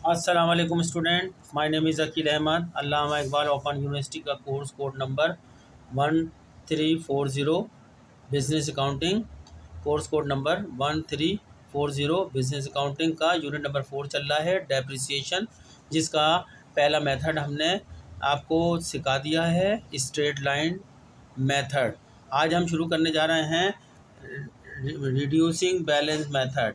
अस्सलाम वालेकुम student, my name is Aqeel Ahmed. Allama Iqbal open university का code number 1340 business accounting. Code number 1340 business accounting का unit number 4 चल रहा है, डेप्रिसिएशन, जिसका पहला मेथड हमने आपको सिखा दिया है, स्ट्रेट लाइन मेथड। आज हम शुरू करने जा रहे हैं reducing balance method.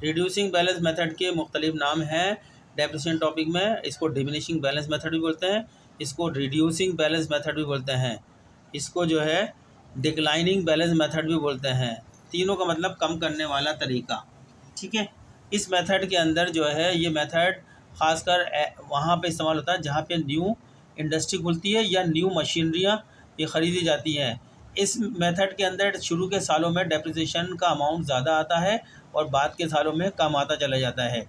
Reducing balance method के मुख्तलिफ नाम हैं। डेप्रिसिएशन टॉपिक में इसको डिमिनिशिंग बैलेंस मेथड भी बोलते हैं, इसको रिड्यूसिंग बैलेंस मेथड भी बोलते हैं, इसको जो है डिक्लाइनिंग बैलेंस मेथड भी बोलते हैं। तीनों का मतलब कम करने वाला तरीका। ठीक है, इस मेथड के अंदर जो है ये मेथड ख़ासकर वहाँ पे इस्तेमाल होता है जहाँ पे न्यू इंडस्ट्री खुलती है या न्यू मशीनरियाँ ये ख़रीदी जाती हैं। इस मेथड के अंदर शुरू के सालों में डेप्रिसिएशन का अमाउंट ज़्यादा आता है और बाद के सालों में कम आता चला जाता है।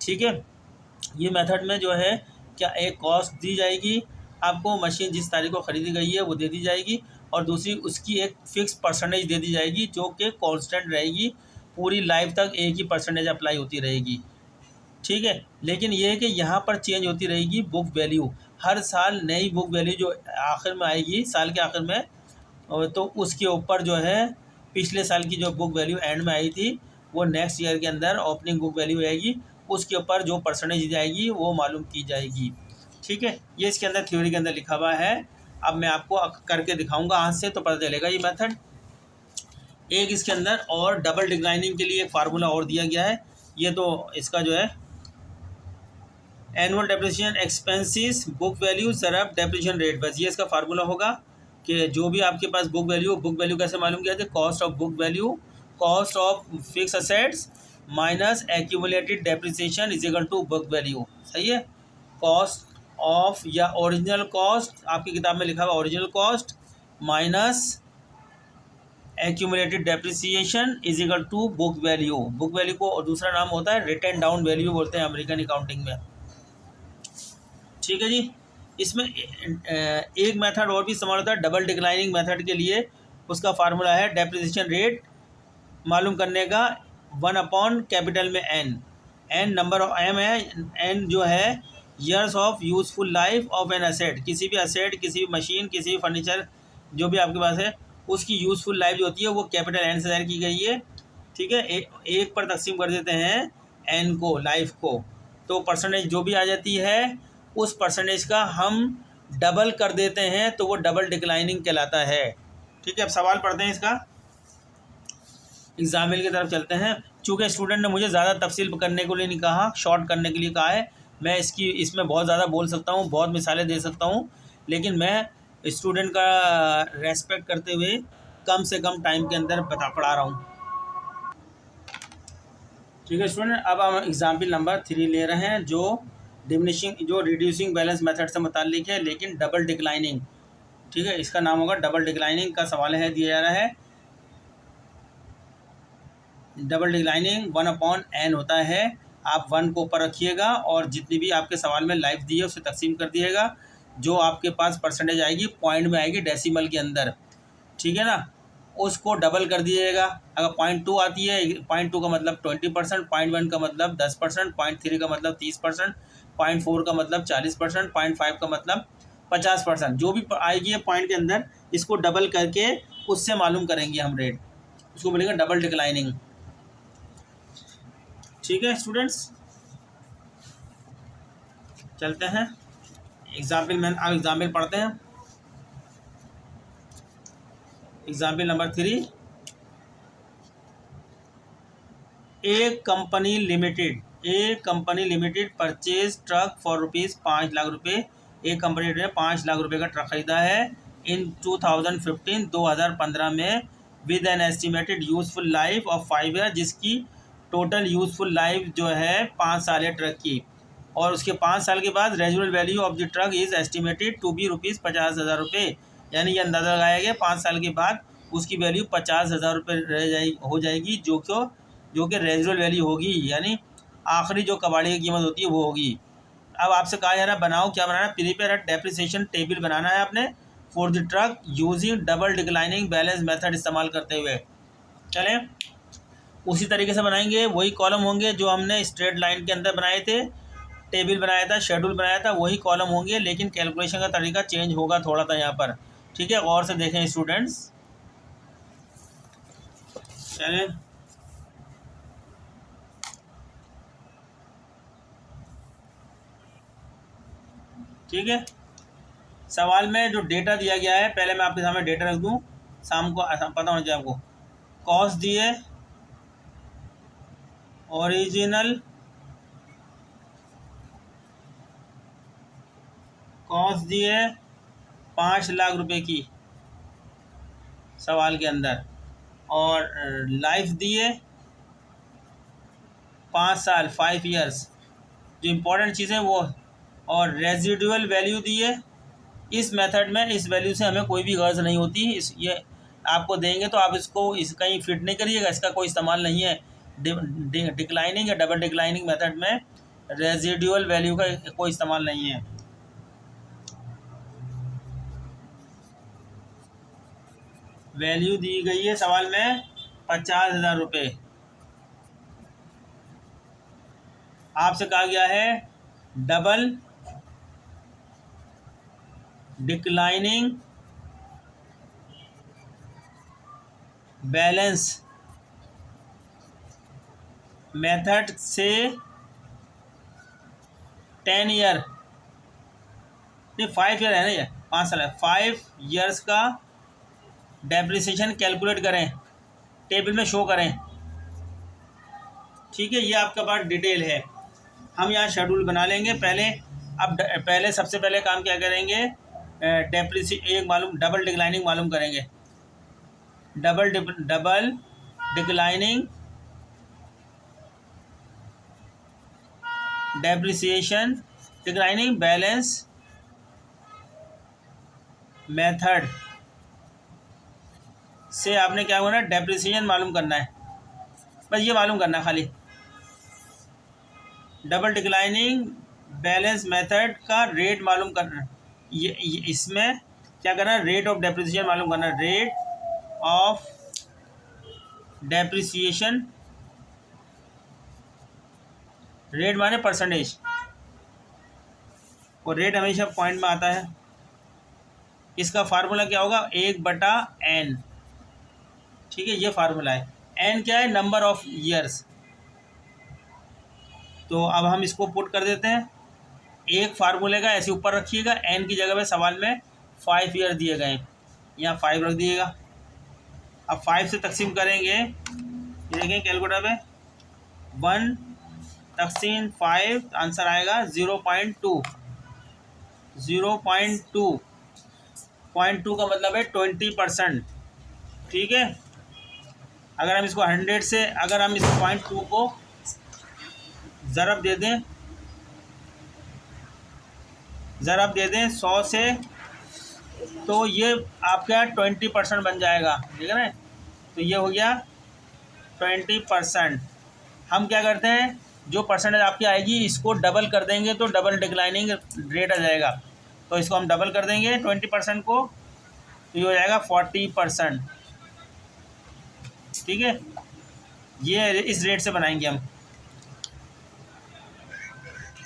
ठीक है, ये मेथड में जो है क्या एक कॉस्ट दी जाएगी आपको, मशीन जिस तारीख को ख़रीदी गई है वो दे दी जाएगी, और दूसरी उसकी एक फ़िक्स परसेंटेज दे दी जाएगी जो कि कांस्टेंट रहेगी, पूरी लाइफ तक एक ही परसेंटेज अप्लाई होती रहेगी। ठीक है, लेकिन ये है कि यहाँ पर चेंज होती रहेगी बुक वैल्यू, हर साल नई बुक वैल्यू जो आखिर में आएगी साल के आखिर में, तो उसके ऊपर जो है पिछले साल की जो बुक वैल्यू एंड में आई थी वो नेक्स्ट ईयर के अंदर ओपनिंग बुक वैल्यू आएगी, उसके ऊपर जो परसेंटेज दी जाएगी वो मालूम की जाएगी। ठीक है, ये इसके अंदर थ्योरी के अंदर लिखा हुआ है। अब मैं आपको करके दिखाऊंगा हाथ से, तो पता चलेगा ये मेथड। एक इसके अंदर और डबल डिक्लाइनिंग के लिए एक फार्मूला और दिया गया है। ये तो इसका जो है annual depreciation expenses book value ज़रब डेप्रिसिएशन रेट, बस ये इसका फार्मूला होगा कि जो भी आपके पास बुक वैल्यू कैसे मालूम किया जाए, cost of book value, cost of fix assets minus accumulated depreciation is equal to book value. सही है, कॉस्ट ऑफ या ओरिजिनल कॉस्ट, आपकी किताब में लिखा हुआ original cost minus accumulated depreciation is equal to book value. Book value को दूसरा नाम होता है रिटन डाउन वैल्यू बोलते हैं अमेरिकन अकाउंटिंग में। ठीक है जी, इसमें एक मेथड और भी इस्तेमाल होता है डबल डिक्लाइनिंग मेथड के लिए। उसका फार्मूला है डेप्रिसिएशन रेट मालूम करने का 1 कैपिटल में एन नंबर ऑफ एम है, एन जो है years of useful life of an asset, किसी भी असेट, किसी भी मशीन, किसी भी फर्नीचर जो भी आपके पास है उसकी यूजफुल लाइफ जो होती है वो कैपिटल एन से ज़ाहिर की गई है। ठीक है, एक पर तकसीम कर देते हैं एन को, लाइफ को, तो परसेंटेज जो भी आ जाती है उस परसेंटेज का हम डबल कर देते हैं तो वो डबल डिक्लाइनिंग कहलाता है। ठीक है, अब सवाल पढ़ते हैं इसका, एग्जाम्पल की तरफ चलते हैं। चूँकि स्टूडेंट ने मुझे ज़्यादा तफसील करने के लिए नहीं कहा, शॉर्ट करने के लिए कहा है, मैं इसमें बहुत ज़्यादा बोल सकता हूँ, बहुत मिसालें दे सकता हूँ, लेकिन मैं स्टूडेंट का रेस्पेक्ट करते हुए कम से कम टाइम के अंदर पढ़ा रहा हूँ। ठीक है स्टूडेंट, अब हम एग्जाम्पल नंबर 3 ले रहे हैं जो रिड्यूसिंग बैलेंस मेथड से मुताल्लिक है, लेकिन डबल डिक्लाइनिंग। ठीक है, इसका नाम होगा डबल डिक्लाइनिंग का सवाल है, दिया जा रहा है। डबल डिक्लाइनिंग 1/n होता है, आप 1 को ऊपर रखिएगा और जितनी भी आपके सवाल में लाइफ दी है उसे तकसीम कर दिएगा, जो आपके पास परसेंटेज आएगी पॉइंट में आएगी डेसिमल के अंदर। ठीक है ना, उसको डबल कर दिएगा। अगर 0.2 आती है, 0.2 का मतलब 20%, 0.1 का मतलब 10%, 0.3 का मतलब 30%, 0.4 का मतलब 40%, 0.5 का मतलब 50%, जो भी आएगी पॉइंट के अंदर इसको डबल करके उससे मालूम करेंगे हम रेट, उसको बोलेंगे डबल डिक्लाइनिंग। ठीक है स्टूडेंट्स, चलते हैं अब एग्जाम्पल पढ़ते हैं। एग्जाम्पल नंबर 3, एक company limited purchase truck for ₹5 lakh रुपये। एक कंपनी ने 5 लाख रुपये का ट्रक खरीदा है इन 2015 में with an estimated useful life of 5 year, जिसकी टोटल यूजफुल लाइफ जो है 5 साल है ट्रक की, और उसके 5 साल के बाद residual value of the truck is estimated to be ₹50,000 रुपये। यानी ये अंदाज़ा लगाया गया 5 साल के बाद उसकी वैल्यू 50,000 रुपये हो जाएगी, जो कि रेजुअल वैल्यू होगी, यानी आखिरी जो कबाड़ी की कीमत होती है वो होगी। अब आपसे कहा जा रहा है बनाओ, क्या बनाना है, प्रिपेयर अ डेप्रिसिएशन टेबल बनाना है आपने for the truck using double declining balance method इस्तेमाल करते हुए। चलें उसी तरीके से बनाएंगे, वही कॉलम होंगे जो हमने स्ट्रेट लाइन के अंदर बनाए थे। टेबल बनाया था, शेड्यूल बनाया था, वही कॉलम होंगे, लेकिन कैलकुलेशन का तरीका चेंज होगा थोड़ा सा यहाँ पर। ठीक है, गौर से देखें स्टूडेंट्स। चलें, ठीक है। सवाल में जो डेटा दिया गया है, पहले मैं आपके सामने डेटा रख दूं, शाम को पता होना चाहिए आपको। कॉस्ट दिए ओरिजिनल, कॉस्ट दिए 5 लाख रुपए की सवाल के अंदर, और लाइफ दिए 5 साल, 5 ईयर्स, जो इम्पोर्टेंट चीज़ें वो, और रेजिडुअल वैल्यू दिए। इस मेथड में इस वैल्यू से हमें कोई भी गर्ज नहीं होती। इस ये आपको देंगे तो आप इसको कहीं फिट नहीं करिएगा, इसका कोई इस्तेमाल नहीं है। डिक्लाइनिंग या डबल डिक्लाइनिंग मेथड में रेजिडुअल वैल्यू का कोई इस्तेमाल नहीं है। वैल्यू दी गई है सवाल में 50,000 रुपये। आपसे कहा गया है डबल डिक्लाइनिंग बैलेंस मेथड से 10 ईयर, नहीं 5 ईयर है ना, ये 5 साल है, 5 ईयर्स का डेप्रिसिएशन कैलकुलेट करें, टेबल में शो करें। ठीक है, ये आपका पास डिटेल है। हम यहाँ शेड्यूल बना लेंगे पहले। अब पहले सबसे पहले काम क्या करेंगे, एक मालूम डबल डिक्लाइनिंग मालूम करेंगे। Double declining depreciation declining balance method से आपने क्या करना है, डेप्रिसिएशन मालूम करना है, बस ये मालूम करना है खाली। डबल डिक्लाइनिंग बैलेंस मेथड का रेट मालूम करना, ये इसमें क्या करना है, रेट ऑफ डेप्रिसिएशन मालूम करना है। रेट ऑफ डेप्रिसिएशन, रेट माने परसेंटेज, और रेट हमेशा पॉइंट में आता है। इसका फार्मूला क्या होगा, 1/n। ठीक है, ये फार्मूला है। n क्या है, नंबर ऑफ ईयर्स। तो अब हम इसको पुट कर देते हैं। एक फार्मूले का ऐसे ऊपर रखिएगा, n की जगह पे सवाल में 5 ईयर दिए गए, यहाँ 5 रख दिएगा। अब 5 से तकसीम करेंगे, देखें कैलकुलेटर पे, 1 तकसीम 5, आंसर आएगा 0.2। 0.2 का मतलब है 20%। ठीक है, अगर हम इसको 100 से, अगर हम इस 0.2 को ज़रब दे दें, 100 से, तो ये आपका 20% बन जाएगा। ठीक है ना, तो ये हो गया 20%। हम क्या करते हैं, जो परसेंटेज आपकी आएगी इसको डबल कर देंगे तो डबल डिक्लाइनिंग रेट आ जाएगा। तो इसको हम डबल कर देंगे 20% को, तो ये हो जाएगा 40%। ठीक है, ये इस रेट से बनाएंगे हम।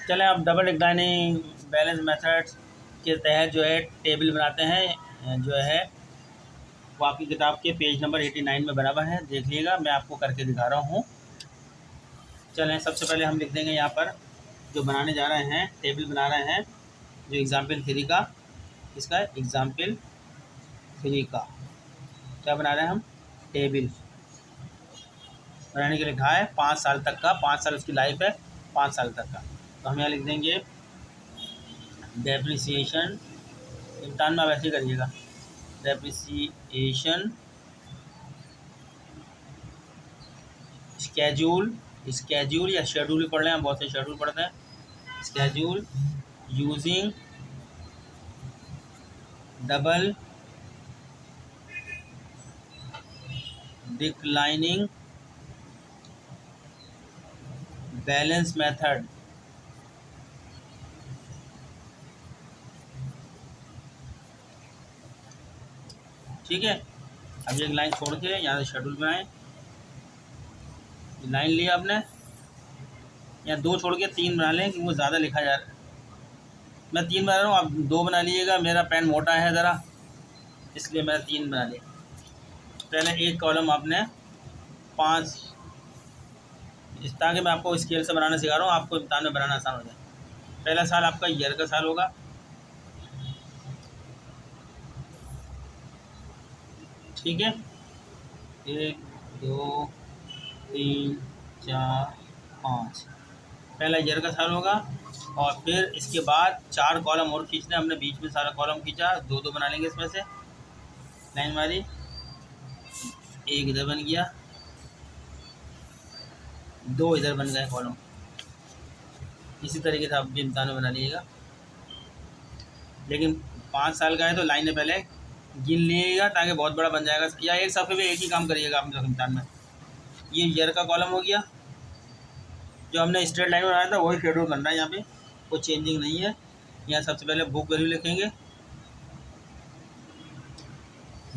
चलें, अब डबल डिक्लाइनिंग बैलेंस मेथड के तहत जो है टेबल बनाते हैं, जो है वो आपकी किताब के पेज नंबर 89 में बना हुआ है, देख लीजिएगा, मैं आपको करके दिखा रहा हूँ। चलें, सबसे पहले हम लिख देंगे यहाँ पर जो बनाने जा रहे हैं, टेबल बना रहे हैं, जो एग्ज़ाम्पल 3 का, इसका एग्ज़ाम्पल 3 का क्या बना रहे हैं हम, टेबल बनाने के लिए लिखा है 5 साल तक का, 5 साल उसकी लाइफ है, 5 साल तक का। तो हम यहाँ लिख देंगे डेप्रिसिएशन, इम्तान में वैसे करिएगा, डेप्रिसिएशन स्केड्यूल या शेड्यूल भी पढ़ रहे हैं, बहुत से शेड्यूल पढ़ते हैं, schedule using double declining balance method. ठीक है, अब एक लाइन छोड़ के यहाँ से शेड्यूल बनाएं, लाइन लिया आपने, या 2 छोड़ के 3 बना लें, क्योंकि वो ज़्यादा लिखा जा रहा है। मैं 3 बना रहा हूँ, आप 2 बना लीजिएगा, मेरा पेन मोटा है ज़रा, इसलिए मैंने 3 बना लिया। पहले एक कॉलम आपने 5, ताकि मैं आपको स्केल से बनाना सिखा रहा हूँ, आपको इम्तहान में बनाना आसान हो जाए। पहला साल आपका ईयर का साल होगा, ठीक है। 1 2 3 4 5 पहला ईयर का साल होगा। और फिर इसके बाद 4 कॉलम और खींचने, हमने बीच में सारा कॉलम खींचा, 2 बना लेंगे इसमें से, लाइन मारी, एक इधर बन गया, 2 इधर बन गए कॉलम। इसी तरीके से आप भी इम्तहान में बना लीजिएगा। लेकिन 5 साल का है तो लाइनें पहले गिन लीजिएगा, ताकि बहुत बड़ा बन जाएगा, या एक सफ़े पे एक ही काम करिएगा आप इम्तहान में। ये ईयर का कॉलम हो गया, जो हमने स्ट्रेट लाइन में बनाया था वही शेड्यूल करना है, यहाँ पे कोई चेंजिंग नहीं है। यहाँ सबसे पहले बुक वैल्यू लिखेंगे,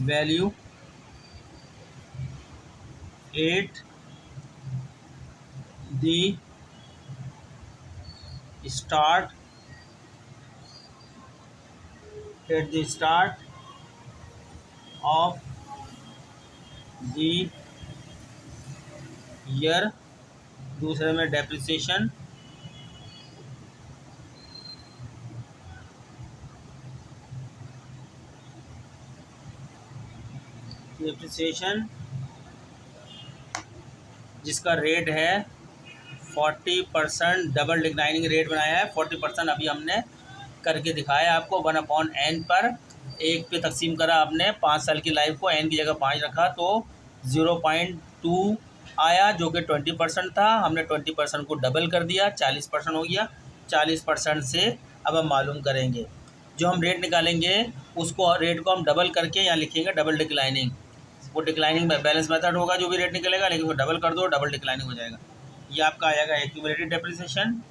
value 8 the start at the start of the year. दूसरे में डेप्रिसिएशन, जिसका रेट है 40%, डबल डिक्लाइनिंग रेट बनाया है 40%। अभी हमने करके दिखाया आपको, 1/n पर 1 पे तकसीम करा आपने 5 साल की लाइफ को, n की जगह 5 रखा तो 0.2 आया, जो कि 20% था। हमने 20% को डबल कर दिया, 40% हो गया। 40% से अब हम मालूम करेंगे, जो हम रेट निकालेंगे उसको, रेट को हम डबल करके यहाँ लिखेंगे डबल डिक्लाइनिंग। वो डिक्लाइनिंग बैलेंस मेथड होगा जो भी रेट निकलेगा, लेकिन वो डबल कर दो, डबल डिक्लाइनिंग हो जाएगा। ये आपका आ जाएगा एक्यूमुलेटेड डेप्रिसिएशन,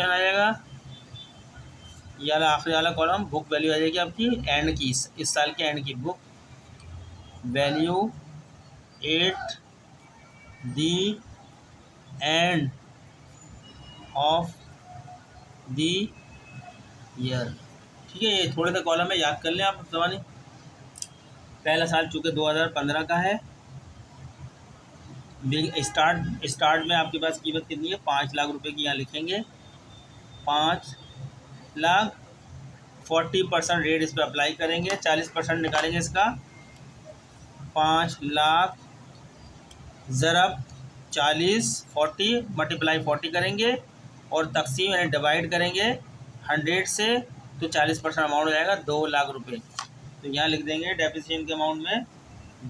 आ जाएगा। ये वाला आखिरी वाला कॉलम बुक वैल्यू आ जाएगी आपकी एंड की, इस साल के एंड की book value 8 the end of the year, ठीक है। ये थोड़े से कॉलम है, याद कर लें आप जवानी। पहला साल चूँकि 2015 का है, स्टार्ट में आपके पास कीमत कितनी है, 5 लाख रुपए की, यहाँ लिखेंगे 5 लाख। 40% रेट इस पर अप्लाई करेंगे, 40% निकालेंगे इसका, 5 लाख ज़रब 40, 40 मल्टीप्लाई 40 करेंगे, और तकसीम यानी डिवाइड करेंगे 100 से, तो 40% अमाउंट हो जाएगा 2 लाख रुपए। तो यहाँ लिख देंगे डेप्रिसिएशन के अमाउंट में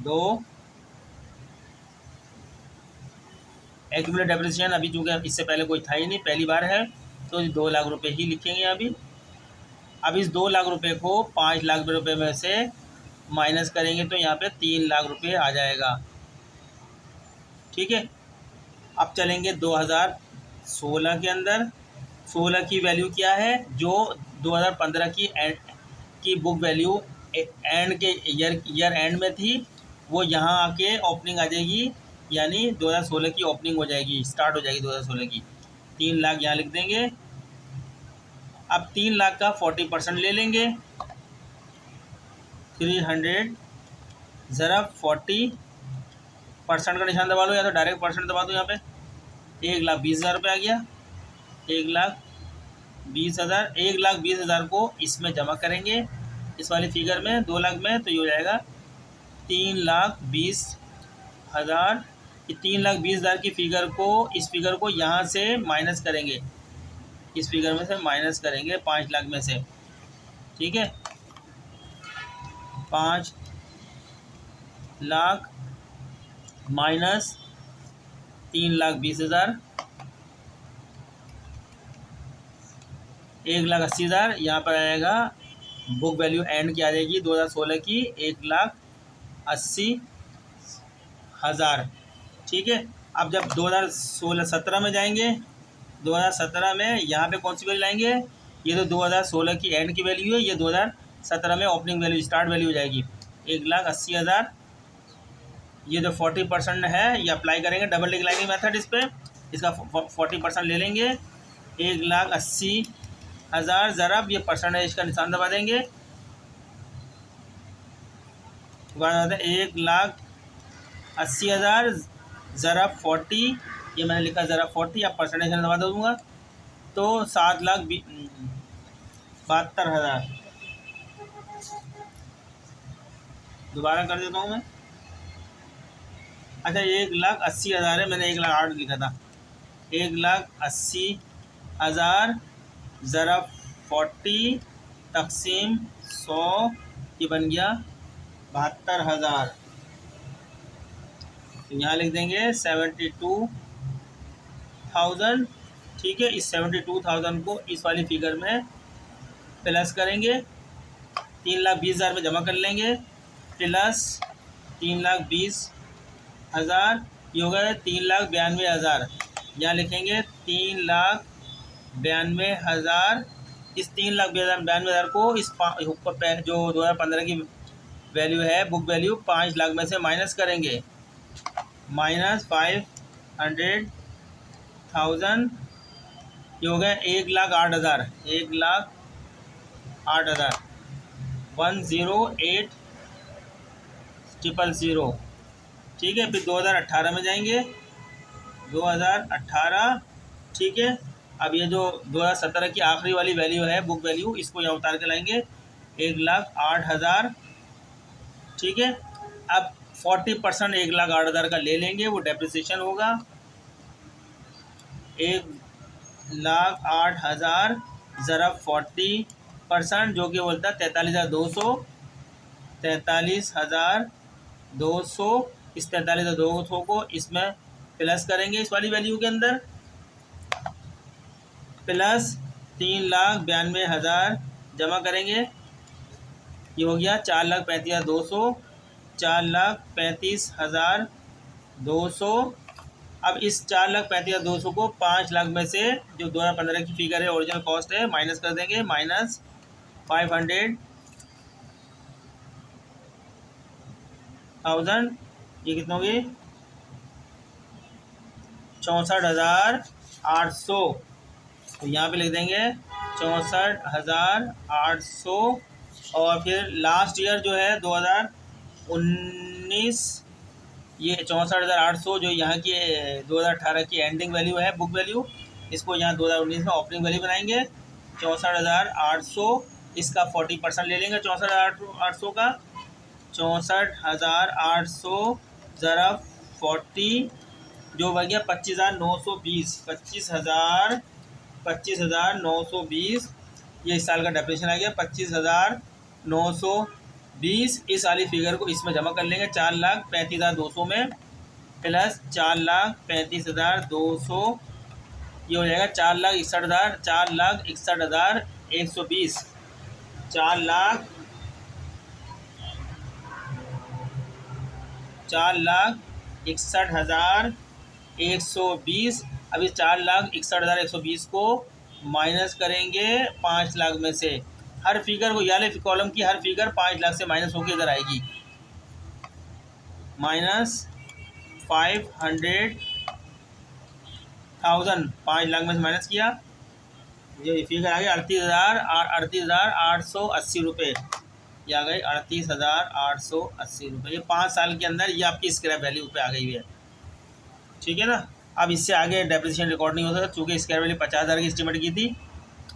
2। एक्यूमुलेटेड डेप्रिसिएशन अभी चूँकि इससे पहले कोई था ही नहीं, पहली बार है, तो 2 लाख रुपए ही लिखेंगे अभी। अब इस 2 लाख रुपए को 5 लाख रुपए में से माइनस करेंगे, तो यहाँ पे 3 लाख रुपए आ जाएगा, ठीक है। अब चलेंगे 2016 के अंदर। 16 की वैल्यू क्या है, जो 2015 की बुक वैल्यू एंड के ईयर एंड में थी, वो यहाँ आके ओपनिंग आ जाएगी, यानी 2016 की ओपनिंग हो जाएगी, स्टार्ट हो जाएगी 2016 की। 3 लाख यहाँ लिख देंगे। अब 3 लाख का 40% ले लेंगे, 300 ज़रा 40% का निशान दबा लो, या तो डायरेक्ट परसेंट दबा दो। यहाँ पे 1,20,000 रुपये आ गया, 1,20,000। 1,20,000 को इसमें जमा करेंगे, इस वाली फिगर में 2 लाख में, तो ये हो जाएगा 3,20,000। 3,20,000 की फिगर को, इस फिगर को यहाँ से माइनस करेंगे, इस फिगर में से माइनस करेंगे 5 लाख में से, ठीक है। 5 लाख माइनस 3,20,000, 1,80,000। यहाँ पर आएगा बुक वैल्यू एंड की आ जाएगी 2016 की 1,80,000, ठीक है। अब जब 2017 में जाएंगे, 2017 में यहाँ पे कौन सी वैल्यू लाएंगे, ये तो 2016 की एंड की वैल्यू है, ये 17 में ओपनिंग वैल्यू स्टार्ट वैल्यू हो जाएगी 1,80,000। ये जो 40% है ये अप्लाई करेंगे डबल डिक्लाइनिंग मेथड इस पर, इसका 40% ले लेंगे। 1,80,000 ज़रब ये परसेंटेज का निशान दबा देंगे, 1,80,000 ज़रब 40, ये मैंने लिखा ज़रब 40, अब परसेंटेज दबा दूँगा तो 7,72,000। दोबारा कर देता हूँ मैं। अच्छा 1,80,000 है, मैंने 1,08,000 लिखा था। 1,80,000 ज़रब 40 तकसीम 100, ये बन गया 72,000। तो यहाँ लिख देंगे 72,000। ठीक है, इस 72,000 को इस वाली फिगर में प्लस करेंगे, 3,20,000 में जमा कर लेंगे, प्लस 3,20,000, ये होगा 3,92,000। यहाँ लिखेंगे 3,92,000। इस 3,92,000 को इस ऊपर जो 2015 की वैल्यू है बुक वैल्यू 5 लाख में से माइनस करेंगे, -500,000, ये हो गया 1,08,000। 1,08,000 108,000। ठीक है, फिर 2018 में जाएंगे, 2018। ठीक है, अब ये जो 2017 की आखिरी वाली वैल्यू है बुक वैल्यू, इसको यहाँ उतार के लाएंगे 1,08,000। ठीक है, अब 40% 1,08,000 का ले लेंगे, वो डेप्रिसिएशन होगा। 1,08,000 ज़रब 40% जो कि बोलता है 43,200। 43,200, इस 43,200 को इसमें प्लस करेंगे इस वाली वैल्यू के अंदर, प्लस 3,92,000 जमा करेंगे, ये हो गया 4,35,200। 4,35,200। अब इस 4,35,200 को 5 लाख में से जो 2015 की फिगर है ओरिजिनल कॉस्ट है माइनस कर देंगे, -500,000। ये कितना होगी 64,800। तो यहाँ पे लिख देंगे 64,800। और फिर लास्ट ईयर जो है 2019, ये 64,800 जो यहाँ की 2018 की एंडिंग वैल्यू है बुक वैल्यू, इसको यहाँ 2019 में ओपनिंग वैल्यू बनाएंगे 64,800। इसका 40% ले लेंगे 64,800 का, 64,800 ज़रब 40 जो बन गया 25,920। 25,920 ये इस साल का डेप्रिसिएशन आ गया 25,920। इस वाली फिगर को इसमें जमा कर लेंगे 4,35,200 में, प्लस 4,35,200, ये हो जाएगा 4,61,000। 4,61,120। 4,61,120। अब इस 4,61,120 को माइनस करेंगे 5 लाख में से। हर फिगर को याले कॉलम की हर फिगर 5 लाख से माइनस होकर इधर आएगी, -500,000। 5 लाख में से माइनस किया, ये फिगर आ गया 38,880 रुपये। ये आ गई 38,880 रुपये। ये 5 साल के अंदर ये आपकी स्क्रैप वैल्यू पे आ गई है। ठीक है ना, अब इससे आगे डेप्रिसिएशन रिकॉर्ड नहीं हो सकता, चूँकि स्क्रैप वैल्यू 50,000 की एस्टिमेट की थी।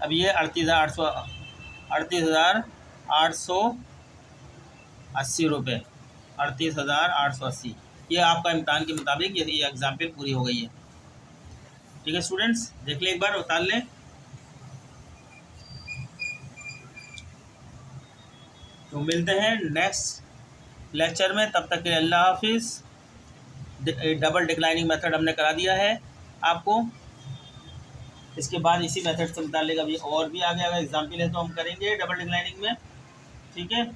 अब ये 38,880 रुपये, 38,880। ये आपका इम्तहान के मुताबिक ये एग्जाम्पल पूरी हो गई है। ठीक है स्टूडेंट्स, देख लें एक बार, उतार लें। तो मिलते हैं नेक्स्ट लेक्चर में, तब तक के लिए अल्लाह हाफिज़। डबल डिक्लाइनिंग मेथड हमने करा दिया है आपको, इसके बाद इसी मेथड से मुतालिक अभी और भी आगे अगर एग्जाम्पल है तो हम करेंगे डबल डिक्लाइनिंग में। ठीक है,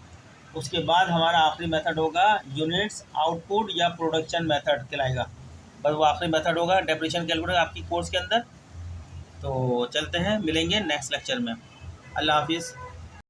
उसके बाद हमारा आखिरी मेथड होगा यूनिट्स आउटपुट या प्रोडक्शन मेथड कहलाएगा। बस वो आखिरी मेथड होगा डेप्रिसिएशन कैलकुलेटर आपकी कोर्स के अंदर। तो चलते हैं, मिलेंगे नेक्स्ट लेक्चर में। अल्लाह हाफिज़।